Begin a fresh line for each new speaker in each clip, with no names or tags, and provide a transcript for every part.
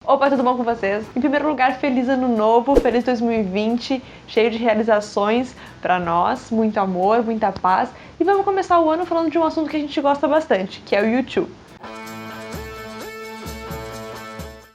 Opa, tudo bom com vocês? Em primeiro lugar, feliz ano novo, feliz 2020, cheio de realizações pra nós, muito amor, muita paz. E vamos começar o ano falando de um assunto que a gente gosta bastante, que é o YouTube.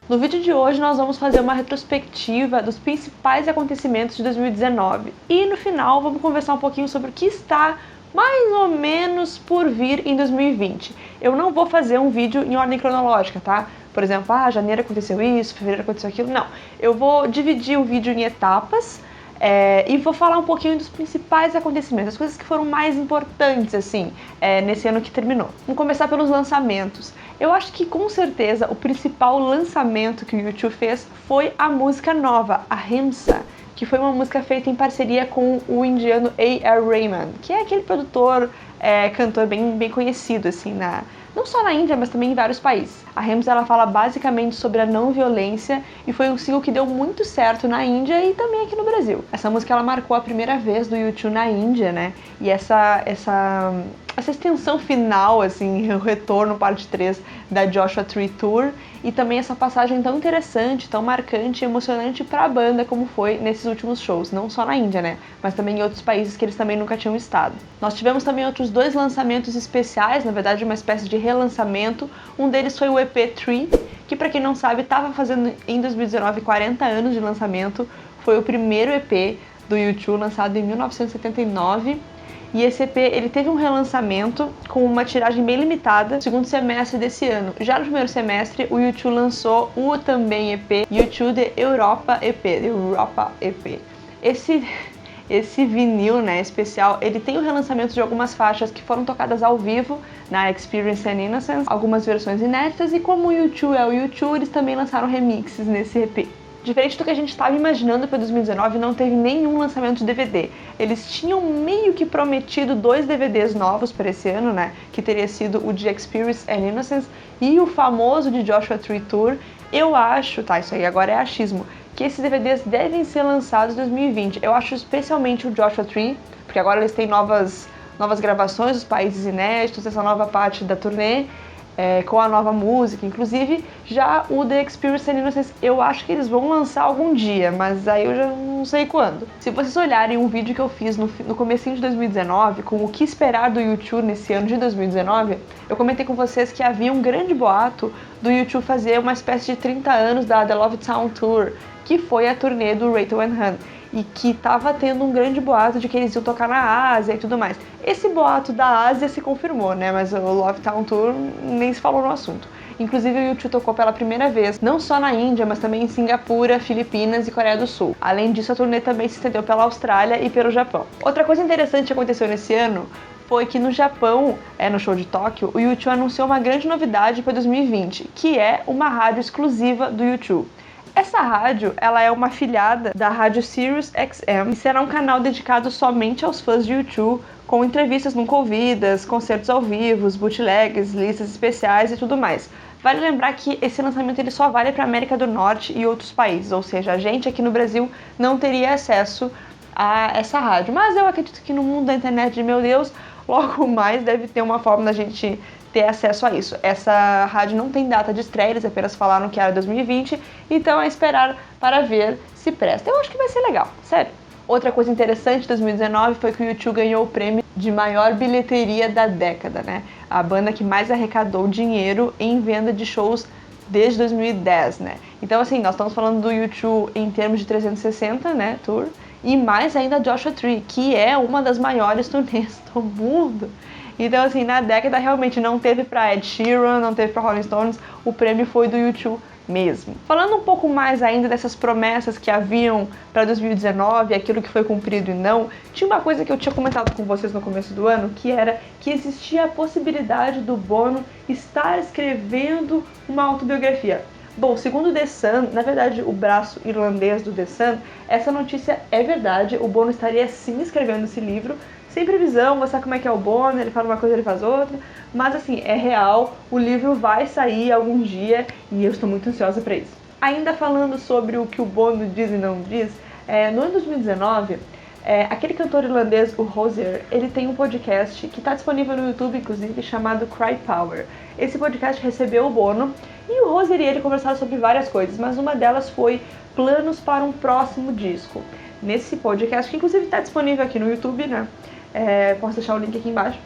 No vídeo de hoje nós vamos fazer uma retrospectiva dos principais acontecimentos de 2019 e no final vamos conversar um pouquinho sobre o que está mais ou menos por vir em 2020. Eu não vou fazer um vídeo em ordem cronológica, tá? Por exemplo, janeiro aconteceu isso, fevereiro aconteceu aquilo, não. Eu vou dividir o vídeo em etapas e vou falar um pouquinho dos principais acontecimentos, as coisas que foram mais importantes, assim, nesse ano que terminou. Vamos começar pelos lançamentos. Eu acho que, com certeza, o principal lançamento que o YouTube fez foi a música nova, a Ahimsa, que foi uma música feita em parceria com o indiano A.R. Rahman, que é aquele produtor, cantor bem conhecido, assim, não só na Índia, mas também em vários países. A Ahimsa, ela fala basicamente sobre a não violência e foi um single que deu muito certo na Índia e também aqui no Brasil. Essa música, ela marcou a primeira vez do YouTube na Índia, né? E essa extensão final, assim, o retorno, parte 3 da Joshua Tree Tour, e também essa passagem tão interessante, tão marcante e emocionante para a banda como foi nesses últimos shows, não só na Índia, né, mas também em outros países que eles também nunca tinham estado. Nós tivemos também outros dois lançamentos especiais, na verdade uma espécie de relançamento. Um deles foi o EP 3, que, para quem não sabe, estava fazendo em 2019 40 anos de lançamento. Foi o primeiro EP do YouTube, lançado em 1979. E esse EP, ele teve um relançamento com uma tiragem bem limitada no segundo semestre desse ano. Já no primeiro semestre, o YouTube lançou o também EP YouTube The Europa EP. Esse vinil, né, especial, ele tem o relançamento de algumas faixas que foram tocadas ao vivo na Experience and Innocence, algumas versões inéditas, e como o YouTube é o YouTube, eles também lançaram remixes nesse EP. Diferente do que a gente estava imaginando para 2019, não teve nenhum lançamento de DVD. Eles tinham meio que prometido 2 DVDs novos para esse ano, né? Que teria sido o de Experience and Innocence e o famoso de Joshua Tree Tour. Eu acho, tá, isso aí agora é achismo, que esses DVDs devem ser lançados em 2020. Eu acho especialmente o Joshua Tree, porque agora eles têm novas gravações dos países inéditos, essa nova parte da turnê, com a nova música, inclusive. Já o The Experience and Innocence, eu acho que eles vão lançar algum dia, mas aí eu já não sei quando. Se vocês olharem um vídeo que eu fiz no comecinho de 2019, com o que esperar do YouTube nesse ano de 2019, eu comentei com vocês que havia um grande boato do YouTube fazer uma espécie de 30 anos da The Love Town Tour, que foi a turnê do Rayton and Han, e que estava tendo um grande boato de que eles iam tocar na Ásia e tudo mais. Esse boato da Ásia se confirmou, né? Mas o Love Town Tour nem se falou no assunto. Inclusive, o YouTube tocou pela primeira vez, não só na Índia, mas também em Singapura, Filipinas e Coreia do Sul. Além disso, a turnê também se estendeu pela Austrália e pelo Japão. Outra coisa interessante que aconteceu nesse ano foi que no Japão, no show de Tóquio, o YouTube anunciou uma grande novidade para 2020, que é uma rádio exclusiva do YouTube. Essa rádio, ela é uma afiliada da rádio Sirius XM e será um canal dedicado somente aos fãs de YouTube, com entrevistas nunca ouvidas, concertos ao vivo, bootlegs, listas especiais e tudo mais. Vale lembrar que esse lançamento ele só vale para a América do Norte e outros países, ou seja, a gente aqui no Brasil não teria acesso a essa rádio. Mas eu acredito que no mundo da internet, meu Deus, logo mais deve ter uma forma da gente ter acesso a isso. Essa rádio não tem data de estreia, eles apenas falaram que era 2020, então é esperar para ver se presta. Eu acho que vai ser legal, sério. Outra coisa interessante de 2019 foi que o YouTube ganhou o prêmio de maior bilheteria da década, né? A banda que mais arrecadou dinheiro em venda de shows desde 2010, né? Então, assim, nós estamos falando do YouTube em termos de 360, né, tour, e mais ainda Joshua Tree, que é uma das maiores turnês do mundo. Então, assim, na década realmente não teve pra Ed Sheeran, não teve pra Rolling Stones, o prêmio foi do YouTube mesmo. Falando um pouco mais ainda dessas promessas que haviam para 2019, aquilo que foi cumprido e não, tinha uma coisa que eu tinha comentado com vocês no começo do ano, que era que existia a possibilidade do Bono estar escrevendo uma autobiografia. Bom, segundo o The Sun, na verdade o braço irlandês do The Sun, essa notícia é verdade, o Bono estaria sim escrevendo esse livro, sem previsão, você sabe como é que é o Bono, ele fala uma coisa, ele faz outra, mas assim, é real, o livro vai sair algum dia e eu estou muito ansiosa para isso. Ainda falando sobre o que o Bono diz e não diz, no ano 2019, Aquele cantor irlandês, o Hozier, ele tem um podcast que está disponível no YouTube, inclusive, chamado Cry Power. Esse podcast recebeu o Bono e o Hozier e ele conversaram sobre várias coisas, mas uma delas foi planos para um próximo disco. Nesse podcast, que inclusive está disponível aqui no YouTube, né? Posso deixar o link aqui embaixo.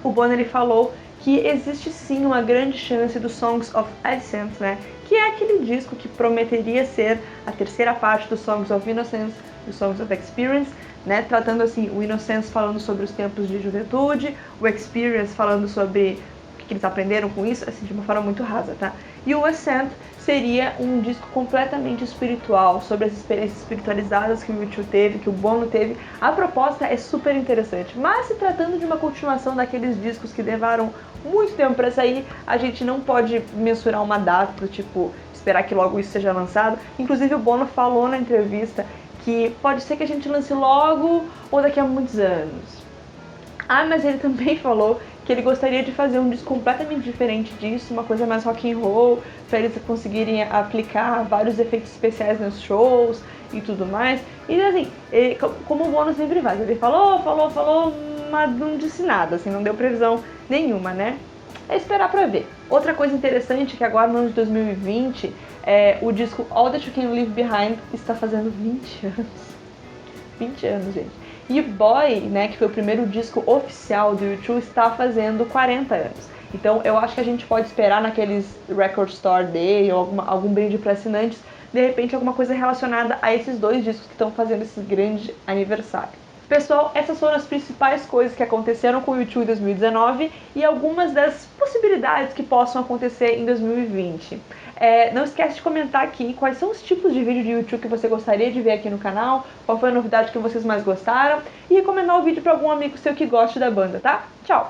O Bono ele falou que existe sim uma grande chance do Songs of Ascent, né? Que é aquele disco que prometeria ser a terceira parte do Songs of Innocence, do Songs of Experience, né? Tratando assim, o Innocence falando sobre os tempos de juventude, o Experience falando sobre o que eles aprenderam com isso, assim, de uma forma muito rasa, tá? E o Ascent seria um disco completamente espiritual, sobre as experiências espiritualizadas que o U2 teve, que o Bono teve. A proposta é super interessante, mas se tratando de uma continuação daqueles discos que levaram muito tempo para sair, a gente não pode mensurar uma data do tipo, esperar que logo isso seja lançado. Inclusive o Bono falou na entrevista que pode ser que a gente lance logo ou daqui a muitos anos. Mas ele também falou que ele gostaria de fazer um disco completamente diferente disso, uma coisa mais rock and roll, para eles conseguirem aplicar vários efeitos especiais nos shows e tudo mais. E assim, como o Bono sempre faz, ele falou, mas não disse nada, assim, não deu previsão nenhuma, né? É esperar pra ver. Outra coisa interessante é que agora no ano de 2020, o disco All That You Can Leave Behind está fazendo 20 anos. 20 anos, gente. E Boy, né, que foi o primeiro disco oficial do U2, está fazendo 40 anos. Então eu acho que a gente pode esperar naqueles Record Store Day ou algum brinde para assinantes, de repente alguma coisa relacionada a esses dois discos que estão fazendo esse grande aniversário. Pessoal, essas foram as principais coisas que aconteceram com o U2 em 2019 e algumas das possibilidades que possam acontecer em 2020. Não esquece de comentar aqui quais são os tipos de vídeo de U2 que você gostaria de ver aqui no canal, qual foi a novidade que vocês mais gostaram e recomendar o vídeo para algum amigo seu que goste da banda, tá? Tchau!